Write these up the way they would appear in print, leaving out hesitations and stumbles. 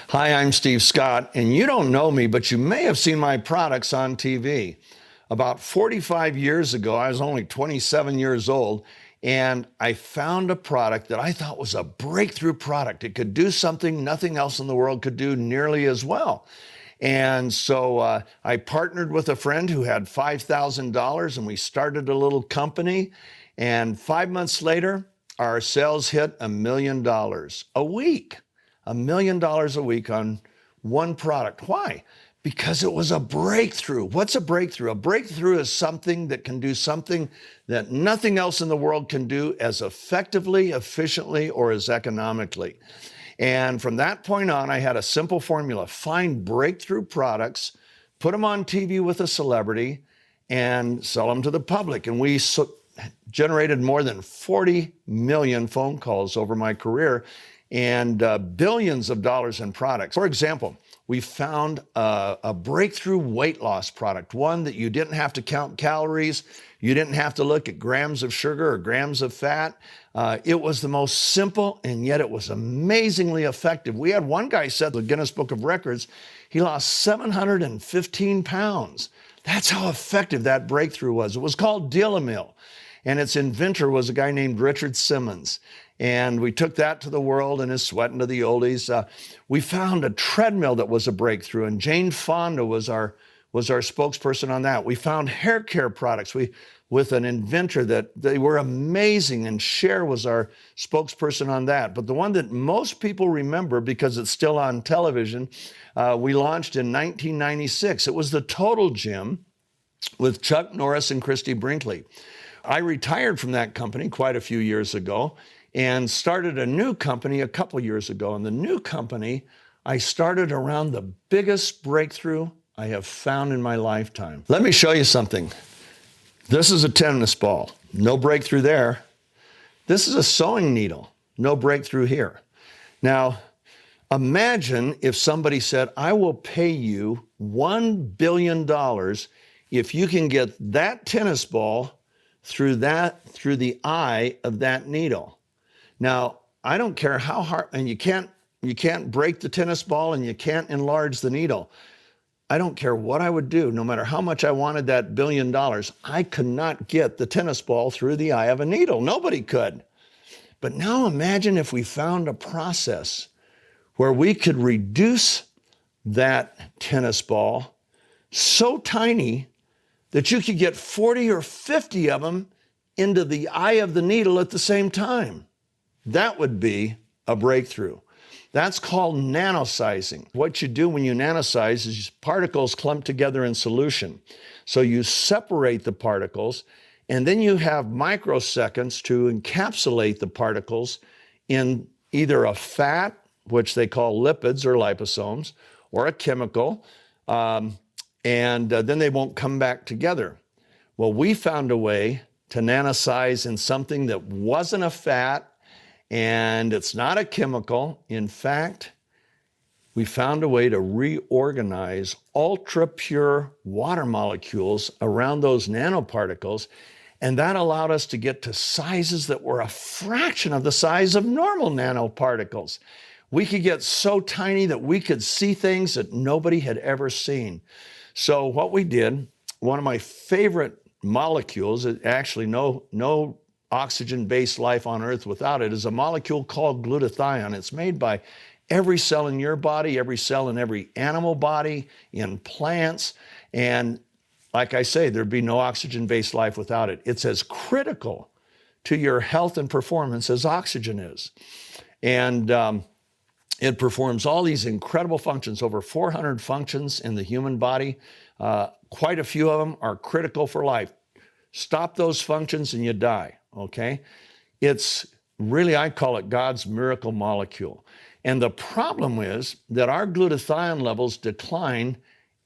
Hi, I'm Steve Scott, and you don't know me, but you may have seen my products on TV. About 45 years ago, I was only 27 years old, and I found a product that I thought was a breakthrough product. It could do something nothing else in the world could do nearly as well. And so I partnered with a friend who had $5,000, and we started a little company. And 5 months later, our sales hit $1 million a week. $1 million a week on one product. Why? Because it was a breakthrough. What's a breakthrough? A breakthrough is something that can do something that nothing else in the world can do as effectively, efficiently, or as economically. And from that point on, I had a simple formula: find breakthrough products, put them on TV with a celebrity, and sell them to the public. And we generated more than 40 million phone calls over my career and billions of dollars in products. For example, we found a breakthrough weight loss product, one that you didn't have to count calories, you didn't have to look at grams of sugar or grams of fat. It was the most simple, and yet it was amazingly effective. We had one guy said, the Guinness Book of Records, he lost 715 pounds. That's how effective that breakthrough was. It was called Deal-A-Mill, and its inventor was a guy named Richard Simmons. And we took that to the world and is sweating to the oldies. We found a treadmill that was a breakthrough, and Jane Fonda was our spokesperson on that. We found hair care products with an inventor that they were amazing, and Cher was our spokesperson on that. But the one that most people remember, because it's still on television, we launched in 1996. It was the Total Gym with Chuck Norris and Christy Brinkley. I retired from that company quite a few years ago and started a new company a couple years ago. And the new company I started around the biggest breakthrough I have found in my lifetime. Let me show you something. This is a tennis ball. No breakthrough there. This is a sewing needle. No breakthrough here. Now, imagine if somebody said, I will pay you $1 billion if you can get that tennis ball through the eye of that needle. Now, I don't care how hard, and you can't break the tennis ball and you can't enlarge the needle. I don't care what I would do, no matter how much I wanted that $1 billion, I could not get the tennis ball through the eye of a needle. Nobody could. But now imagine if we found a process where we could reduce that tennis ball so tiny that you could get 40 or 50 of them into the eye of the needle at the same time. That would be a breakthrough. That's called nanosizing. What you do when you nanosize is particles clump together in solution. So you separate the particles, and then you have microseconds to encapsulate the particles in either a fat, which they call lipids or liposomes, or a chemical, and then they won't come back together. Well, we found a way to nanosize in something that wasn't a fat, and it's not a chemical. In fact, we found a way to reorganize ultra-pure water molecules around those nanoparticles, and that allowed us to get to sizes that were a fraction of the size of normal nanoparticles. We could get so tiny that we could see things that nobody had ever seen. So what we did, one of my favorite molecules, actually no oxygen-based life on Earth without it, is a molecule called glutathione. It's made by every cell in your body, every cell in every animal body, in plants, and like I say, there'd be no oxygen-based life without it. It's as critical to your health and performance as oxygen is. And it performs all these incredible functions, over 400 functions in the human body. Quite a few of them are critical for life. Stop those functions and you die, okay? It's really, I call it God's miracle molecule. And the problem is that our glutathione levels decline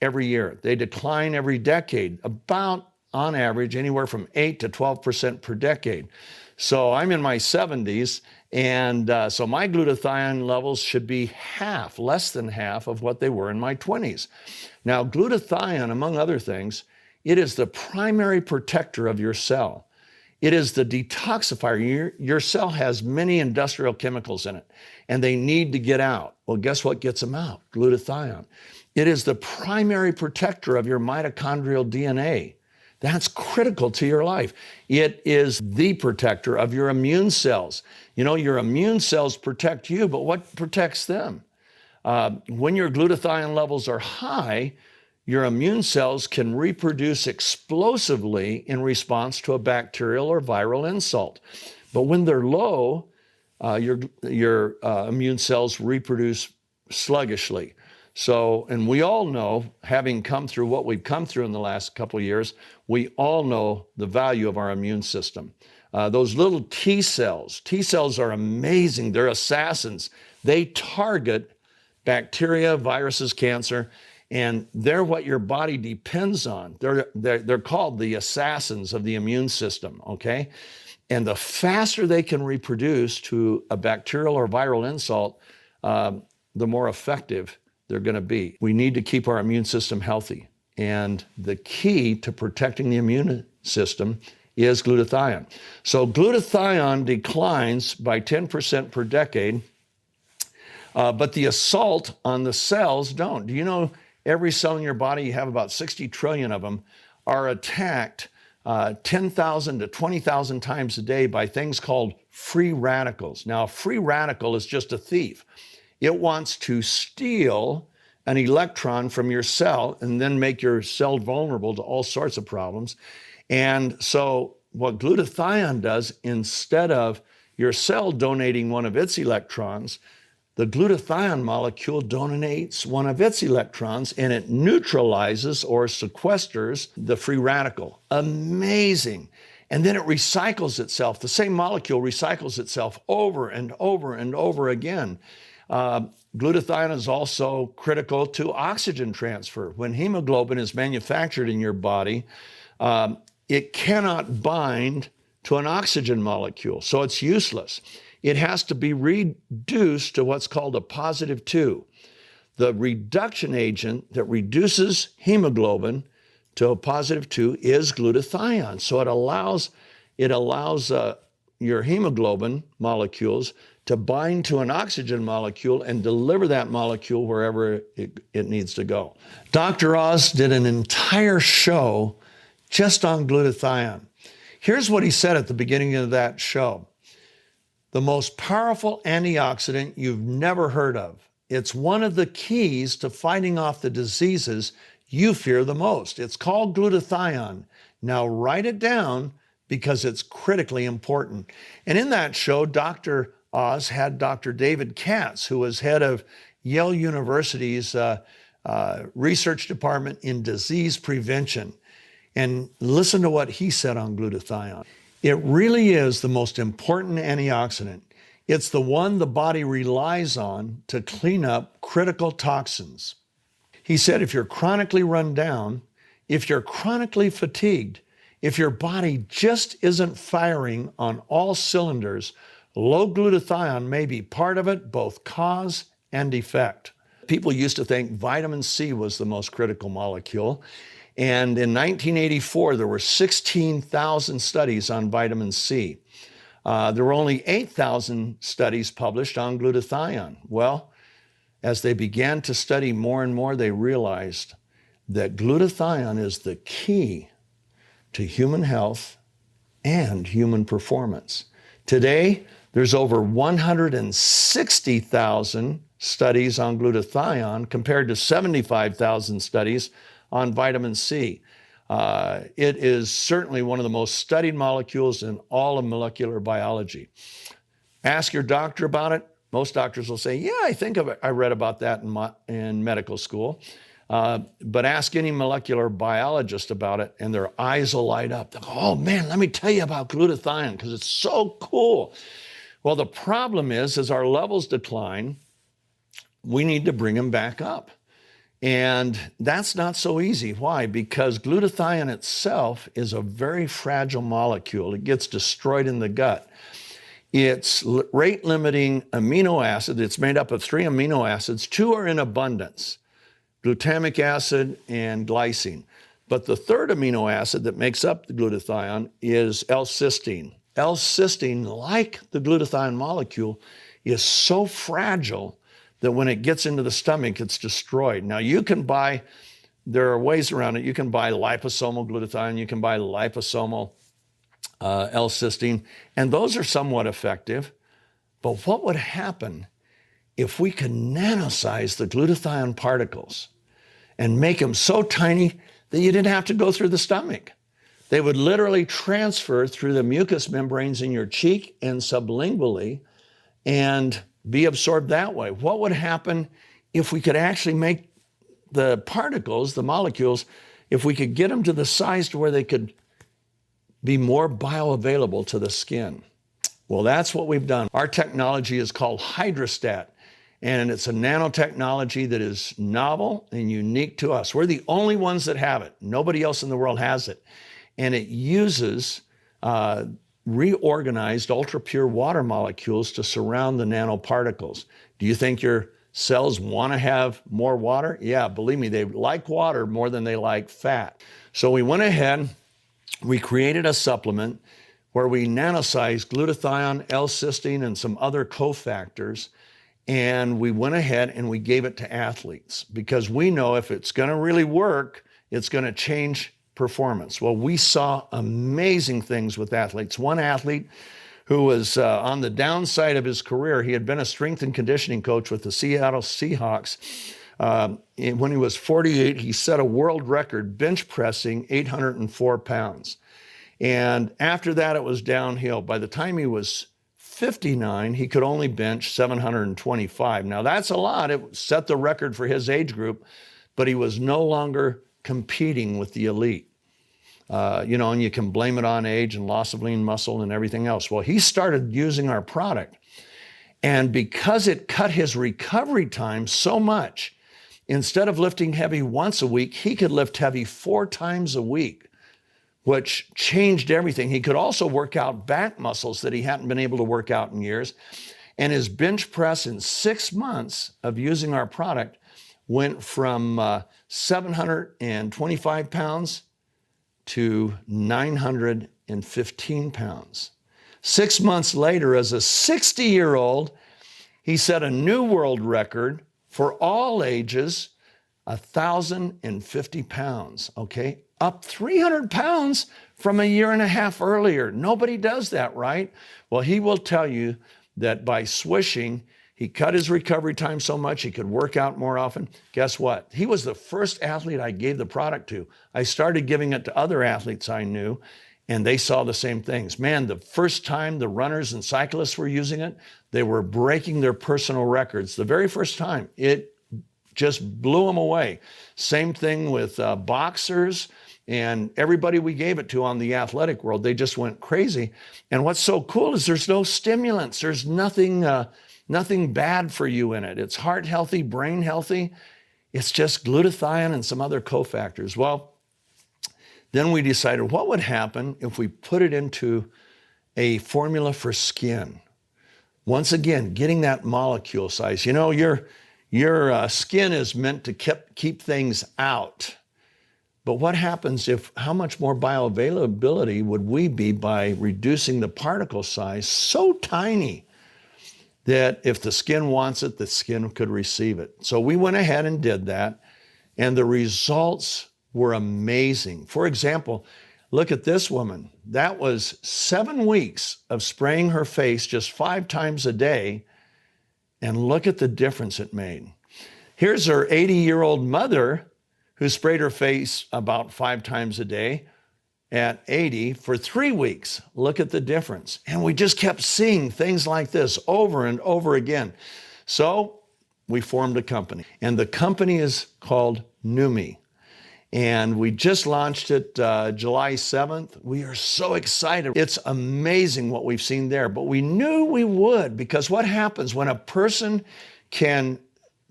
every year. They decline every decade, about, on average, anywhere from 8 to 12% per decade. So I'm in my 70s, and so my glutathione levels should be half, less than half of what they were in my 20s. Now, glutathione, among other things, it is the primary protector of your cell. It is the detoxifier. Your cell has many industrial chemicals in it, and they need to get out. Well, guess what gets them out? Glutathione. It is the primary protector of your mitochondrial DNA. That's critical to your life. It is the protector of your immune cells. You know, your immune cells protect you, but what protects them? When your glutathione levels are high, your immune cells can reproduce explosively in response to a bacterial or viral insult. But when they're low, your immune cells reproduce sluggishly. So, and we all know, having come through what we've come through in the last couple of years, we all know the value of our immune system. Those little T cells are amazing. They're assassins. They target bacteria, viruses, cancer, and they're what your body depends on. They're called the assassins of the immune system, okay? And the faster they can reproduce to a bacterial or viral insult, the more effective they're going to be. We need to keep our immune system healthy. And the key to protecting the immune system is glutathione. So glutathione declines by 10% per decade, but the assault on the cells don't. Do you know every cell in your body, you have about 60 trillion of them, are attacked 10,000 to 20,000 times a day by things called free radicals. Now, a free radical is just a thief. It wants to steal an electron from your cell and then make your cell vulnerable to all sorts of problems. And so what glutathione does, instead of your cell donating one of its electrons, the glutathione molecule donates one of its electrons and it neutralizes or sequesters the free radical. Amazing. And then it recycles itself. The same molecule recycles itself over and over and over again. Glutathione is also critical to oxygen transfer. When hemoglobin is manufactured in your body, it cannot bind to an oxygen molecule, so it's useless. It has to be reduced to what's called a positive 2. The reduction agent that reduces hemoglobin to a positive 2 is glutathione. So it allows your hemoglobin molecules to bind to an oxygen molecule and deliver that molecule wherever it needs to go. Dr. Oz did an entire show just on glutathione. Here's what he said at the beginning of that show. The most powerful antioxidant you've never heard of. It's one of the keys to fighting off the diseases you fear the most. It's called glutathione. Now write it down because it's critically important. And in that show, Dr. Oz had Dr. David Katz, who was head of Yale University's research department in disease prevention. And listen to what he said on glutathione. It really is the most important antioxidant. It's the one the body relies on to clean up critical toxins. He said if you're chronically run down, if you're chronically fatigued, if your body just isn't firing on all cylinders, low glutathione may be part of it, both cause and effect. People used to think vitamin C was the most critical molecule. And in 1984, there were 16,000 studies on vitamin C. There were only 8,000 studies published on glutathione. Well, as they began to study more and more, they realized that glutathione is the key to human health and human performance. Today, there's over 160,000 studies on glutathione compared to 75,000 studies on vitamin C. It is certainly one of the most studied molecules in all of molecular biology. Ask your doctor about it. Most doctors will say, yeah, I think I read about that in medical school. But ask any molecular biologist about it and their eyes will light up. They'll go, oh man, let me tell you about glutathione because it's so cool. Well, the problem is, as our levels decline, we need to bring them back up. And that's not so easy. Why? Because glutathione itself is a very fragile molecule. It gets destroyed in the gut. It's rate-limiting amino acid. It's made up of 3 amino acids. 2 are in abundance, glutamic acid and glycine. But the third amino acid that makes up the glutathione is L-cysteine. L-cysteine, like the glutathione molecule, is so fragile that when it gets into the stomach, it's destroyed. Now you can buy, there are ways around it. You can buy liposomal glutathione, you can buy liposomal L-cysteine, and those are somewhat effective. But what would happen if we could nanosize the glutathione particles and make them so tiny that you didn't have to go through the stomach? They would literally transfer through the mucous membranes in your cheek and sublingually and be absorbed that way. What would happen if we could actually make the particles, the molecules, if we could get them to the size to where they could be more bioavailable to the skin? Well, that's what we've done. Our technology is called hydrostat, and it's a nanotechnology that is novel and unique to us. We're the only ones that have it. Nobody else in the world has it. And it uses reorganized ultra-pure water molecules to surround the nanoparticles. Do you think your cells want to have more water? Yeah, believe me, they like water more than they like fat. So we went ahead, we created a supplement where we nanosized glutathione, L-cysteine, and some other cofactors, and we went ahead and we gave it to athletes because we know if it's going to really work, it's going to change performance. Well, we saw amazing things with athletes. One athlete who was on the downside of his career, he had been a strength and conditioning coach with the Seattle Seahawks. When he was 48, he set a world record bench pressing 804 pounds. And after that, it was downhill. By the time he was 59, he could only bench 725. Now, that's a lot. It set the record for his age group, but he was no longer competing with the elite. And you can blame it on age and loss of lean muscle and everything else. Well, he started using our product. And because it cut his recovery time so much, instead of lifting heavy once a week, he could lift heavy 4 times a week, which changed everything. He could also work out back muscles that he hadn't been able to work out in years. And his bench press in 6 months of using our product went from 725 pounds to 915 pounds. 6 months later, as a 60-year-old, he set a new world record for all ages, 1,050 pounds, okay? Up 300 pounds from a year and a half earlier. Nobody does that, right? Well, he will tell you that by swishing, he cut his recovery time so much he could work out more often. Guess what? He was the first athlete I gave the product to. I started giving it to other athletes I knew, and they saw the same things. Man, the first time the runners and cyclists were using it, they were breaking their personal records. The very first time, it just blew them away. Same thing with boxers and everybody we gave it to on the athletic world. They just went crazy. And what's so cool is there's no stimulants. There's nothing bad for you in it. It's heart healthy, brain healthy. It's just glutathione and some other cofactors. Well, then we decided what would happen if we put it into a formula for skin. Once again, getting that molecule size. You know, your skin is meant to keep things out. But what happens how much more bioavailability would we be by reducing the particle size so tiny that if the skin wants it, the skin could receive it. So we went ahead and did that, and the results were amazing. For example, look at this woman. That was 7 weeks of spraying her face just 5 times a day, and look at the difference it made. Here's her 80-year-old mother who sprayed her face about 5 times a day at 80 for 3 weeks. Look at the difference. And we just kept seeing things like this over and over again. So we formed a company, and the company is called Neumi. And we just launched it July 7th. We are so excited. It's amazing what we've seen there, but we knew we would, because what happens when a person can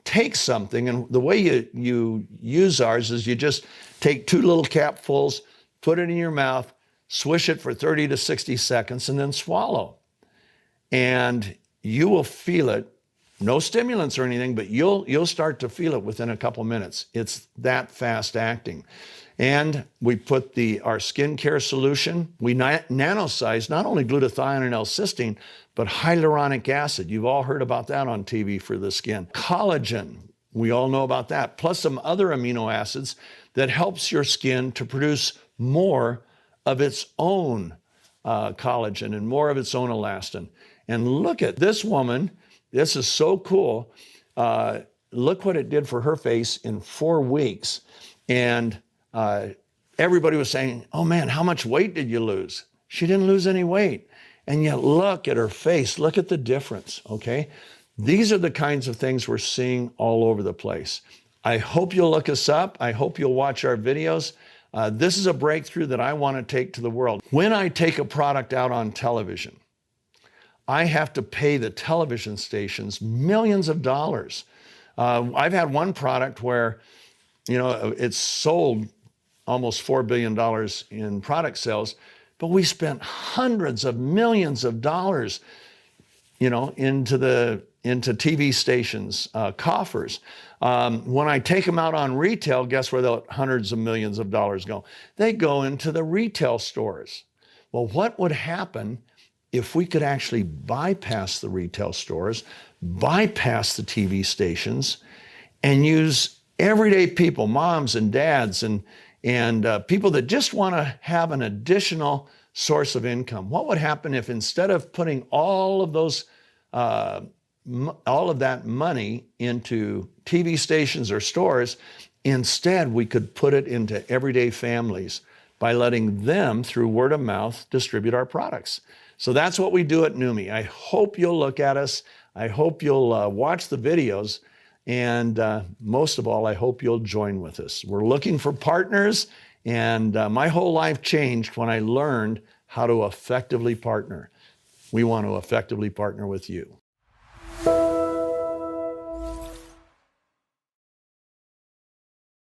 take something, and the way you use ours is you just take 2 little capfuls, put it in your mouth, swish it for 30 to 60 seconds, and then swallow. And you will feel it. No stimulants or anything, but you'll start to feel it within a couple minutes. It's that fast acting. And we put our skincare solution. We nanosize not only glutathione and L-cysteine, but hyaluronic acid. You've all heard about that on TV for the skin. Collagen, we all know about that, plus some other amino acids that helps your skin to produce more of its own collagen and more of its own elastin. And look at this woman. This is so cool. Look what it did for her face in 4 weeks. And everybody was saying, oh man, how much weight did you lose? She didn't lose any weight. And yet look at her face. Look at the difference, okay? These are the kinds of things we're seeing all over the place. I hope you'll look us up. I hope you'll watch our videos. This is a breakthrough that I want to take to the world. When I take a product out on television, I have to pay the television stations millions of dollars. I've had one product where, it's sold almost $4 billion in product sales, but we spent hundreds of millions of dollars, into TV stations, coffers. When I take them out on retail, guess where the hundreds of millions of dollars go? They go into the retail stores. Well, what would happen if we could actually bypass the retail stores, bypass the TV stations, and use everyday people, moms and dads, and people that just want to have an additional source of income? What would happen if instead of putting all of that money into TV stations or stores, instead we could put it into everyday families by letting them, through word of mouth, distribute our products? So that's what we do at Neumi. I hope you'll look at us. I hope you'll watch the videos. And most of all, I hope you'll join with us. We're looking for partners. And my whole life changed when I learned how to effectively partner. We want to effectively partner with you.